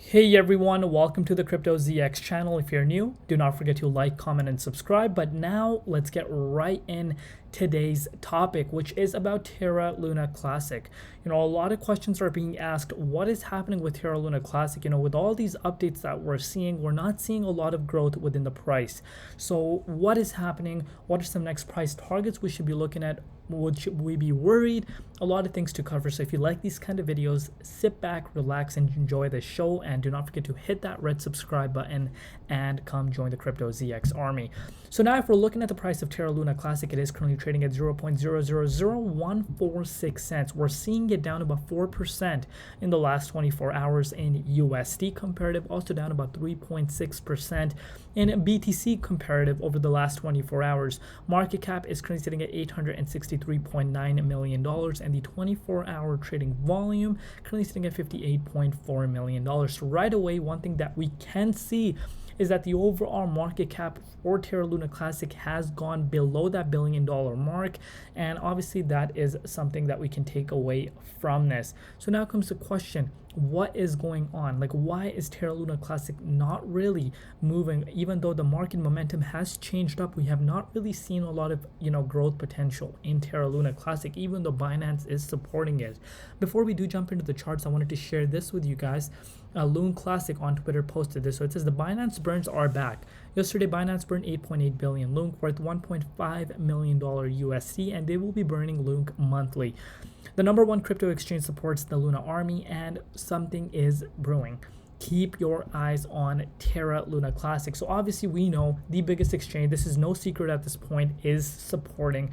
Hey everyone, welcome to the Crypto ZX channel. If you're new, do not forget to like, comment, and subscribe. But now let's get right in today's topic, which is about Terra Luna Classic. A lot of questions are being asked. What is happening with Terra Luna Classic? With all these updates that we're seeing, we're not seeing a lot of growth within the price. So what is happening? What are some next price targets we should be looking at? Would we be worried? A lot of things to cover. So if you like these kind of videos, sit back, relax, and enjoy the show. And do not forget to hit that red subscribe button and come join the Crypto ZX army. So now if we're looking at the price of Terra Luna Classic, it is currently trading at 0.000146 cents. We're seeing it down about 4% in the last 24 hours in USD comparative, also down about 3.6% in BTC comparative over the last 24 hours. Market cap is currently sitting at $863.9 million, and the 24-hour trading volume currently sitting at $58.4 million. So right away, one thing that we can see is that the overall market cap for Terra Luna Classic has gone below that $1 billion mark, and obviously that is something that we can take away from this. So now comes the question, what is going on? Like, why is Terra Luna Classic not really moving? Even though the market momentum has changed up, we have not really seen a lot of growth potential in Terra Luna Classic, even though Binance is supporting it. Before we do jump into the charts, I wanted to share this with you guys. Loon Classic on Twitter posted this. So it says the Binance burns are back. Yesterday, Binance burned 8.8 billion LUNC, worth $1.5 million USD, and they will be burning LUNC monthly. The number one crypto exchange supports the Luna army, and something is brewing. Keep your eyes on Terra Luna Classic. So obviously we know the biggest exchange, this is no secret at this point, is supporting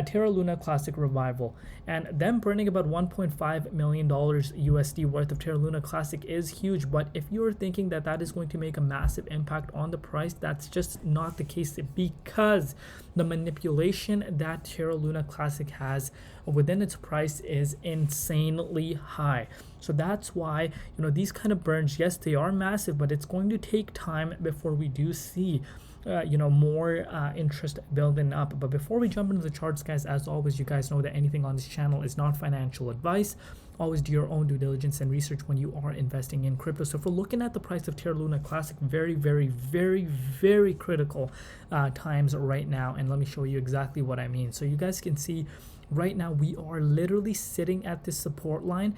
Terra Luna Classic revival, and them burning about $1.5 million USD worth of Terra Luna Classic is huge. But if you're thinking that that is going to make a massive impact on the price, that's just not the case, because the manipulation that Terra Luna Classic has within its price is insanely high. So that's why these kind of burns, yes, they are massive, but it's going to take time before we do see more interest building up. But before we jump into the charts, guys, as always, you guys know that anything on this channel is not financial advice. Always do your own due diligence and research when you are investing in crypto. So if we're looking at the price of Terra Luna Classic, very, very, very, very critical times right now. And let me show you exactly what I mean. So you guys can see right now we are literally sitting at this support line,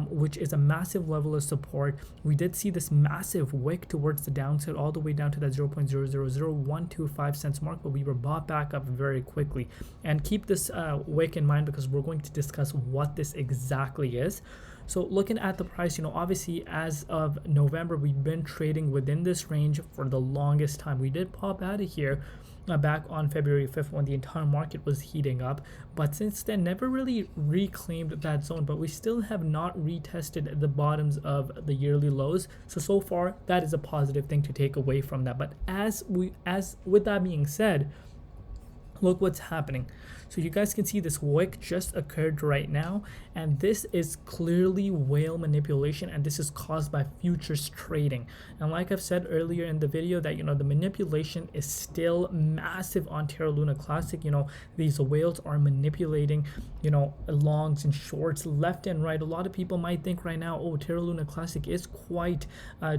which is a massive level of support. We did see this massive wick towards the downside all the way down to that 0.000125 cents mark, but we were bought back up very quickly. And keep this wick in mind, because we're going to discuss what this exactly is. So looking at the price, obviously as of November, we've been trading within this range for the longest time. We did pop out of here back on February 5th when the entire market was heating up, but since then never really reclaimed that zone. But we still have not retested the bottoms of the yearly lows. So far that is a positive thing to take away from that. But as with that being said, look what's happening. So you guys can see this wick just occurred right now, and this is clearly whale manipulation, and this is caused by futures trading. And like I've said earlier in the video, that the manipulation is still massive on Terra Luna Classic. These whales are manipulating longs and shorts left and right. A lot of people might think right now, oh, Terra Luna Classic is quite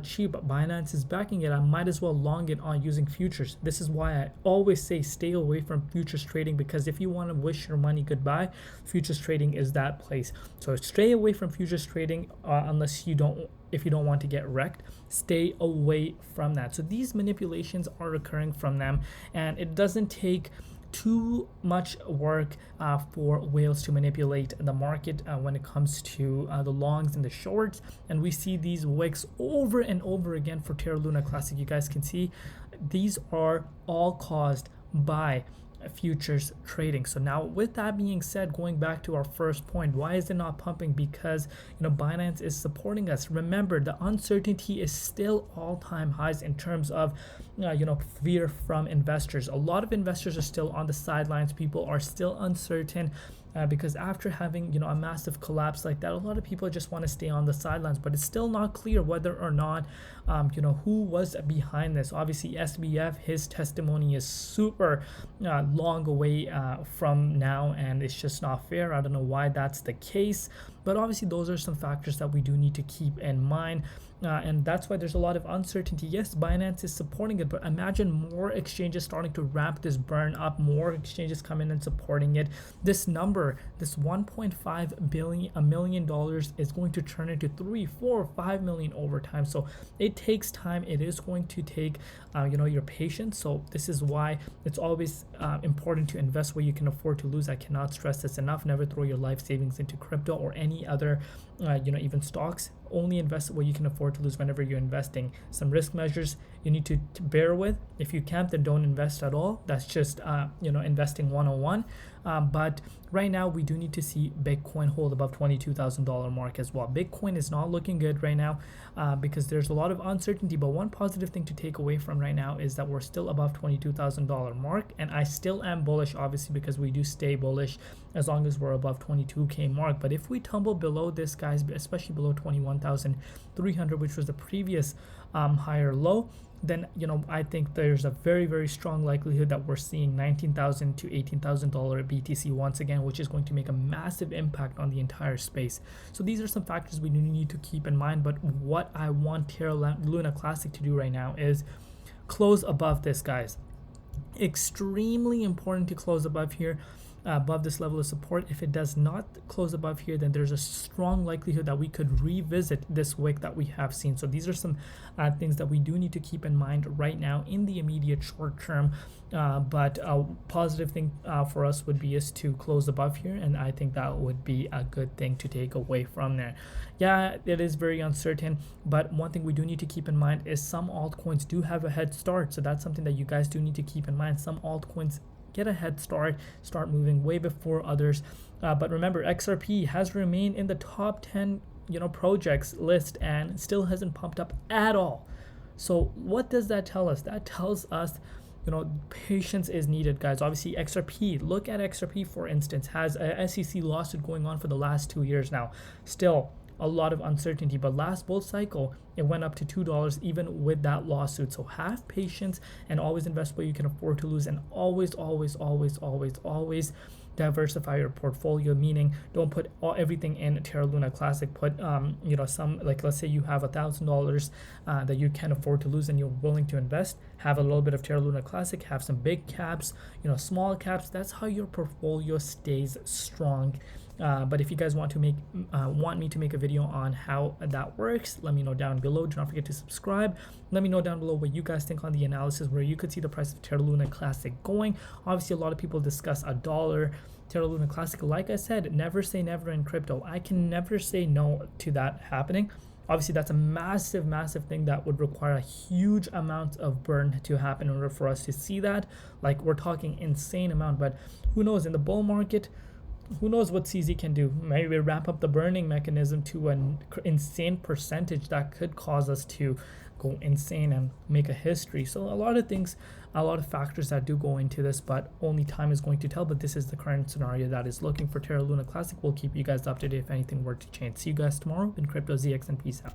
cheap, Binance is backing it, I might as well long it on using futures. This is why I always say stay away from futures trading, because if you want to wish your money goodbye, futures trading is that place. So stay away from futures trading if you don't want to get wrecked. Stay away from that. So these manipulations are occurring from them, and it doesn't take too much work for whales to manipulate the market when it comes to the longs and the shorts. And we see these wicks over and over again for Terra Luna Classic. You guys can see these are all caused by futures trading. So now with that being said, going back to our first point, why is it not pumping? Because Binance is supporting us. Remember, the uncertainty is still all-time highs in terms of fear from investors. A lot of investors are still on the sidelines. People are still uncertain because after having a massive collapse like that, a lot of people just want to stay on the sidelines. But it's still not clear whether or not who was behind this. Obviously SBF, his testimony is super long away from now, and it's just not fair. I don't know why that's the case, but obviously those are some factors that we do need to keep in mind. and that's why there's a lot of uncertainty. Yes, Binance is supporting it, but imagine more exchanges starting to ramp this burn up, more exchanges come in and supporting it. This number, this 1.5 million dollars is going to turn into 3, 4, 5 million over time. So it takes time. It is going to take your patience. So this is why it's always important to invest where you can afford to lose. I cannot stress this enough. Never throw your life savings into crypto or any other even stocks. Only invest where you can afford to lose whenever you're investing. Some risk measures you need to bear with. If you can't, then don't invest at all. That's just investing 101. But right now we do need to see Bitcoin hold above $22,000 mark as well. Bitcoin is not looking good right now because there's a lot of uncertainty. But one positive thing to take away from right now is that we're still above $22,000 mark, and I still am bullish, obviously, because we do stay bullish as long as we're above 22K mark. But if we tumble below this, guys, especially below 21,300, which was the previous higher low, then I think there's a very, very strong likelihood that we're seeing $19,000 to $18,000 BTC once again, which is going to make a massive impact on the entire space. So these are some factors we need to keep in mind. But what I want Terra Luna Classic to do right now is close above this, guys. Extremely important to close above here, above this level of support. If it does not close above here, then there's a strong likelihood that we could revisit this wick that we have seen. So these are some things that we do need to keep in mind right now in the immediate short term. But a positive thing for us would be is to close above here, and I think that would be a good thing to take away from there. Yeah, it is very uncertain, but one thing we do need to keep in mind is some altcoins do have a head start. So that's something that you guys do need to keep in mind. Some altcoins get a head start moving way before others. But remember, XRP has remained in the top 10 projects list and still hasn't pumped up at all. So what does that tell us? That tells us patience is needed, guys. Obviously XRP, look at XRP, for instance, has a SEC lawsuit going on for the last 2 years now. Still a lot of uncertainty, but last bull cycle it went up to $2 even with that lawsuit. So have patience and always invest where you can afford to lose, and always diversify your portfolio, meaning don't put everything in Terra Luna Classic. Put some, like, let's say you have $1,000 that you can afford to lose and you're willing to invest. Have a little bit of Terra Luna Classic, have some big caps, small caps. That's how your portfolio stays strong. But if you guys want me to make a video on how that works, let me know down below. Do not forget to subscribe. Let me know down below what you guys think on the analysis, where you could see the price of Terra Luna Classic going. Obviously, a lot of people discuss $1 Terra Luna Classic. Like I said, never say never in crypto. I can never say no to that happening. Obviously, that's a massive thing that would require a huge amount of burn to happen in order for us to see that. Like, we're talking insane amount, but who knows, in the bull market, who knows what CZ can do. Maybe we ramp up the burning mechanism to an insane percentage that could cause us to go insane and make a history. So a lot of things, a lot of factors that do go into this, but only time is going to tell. But this is the current scenario that is looking for Terra Luna Classic. We'll keep you guys up to date if anything were to change. See you guys tomorrow in Crypto ZX, and peace out.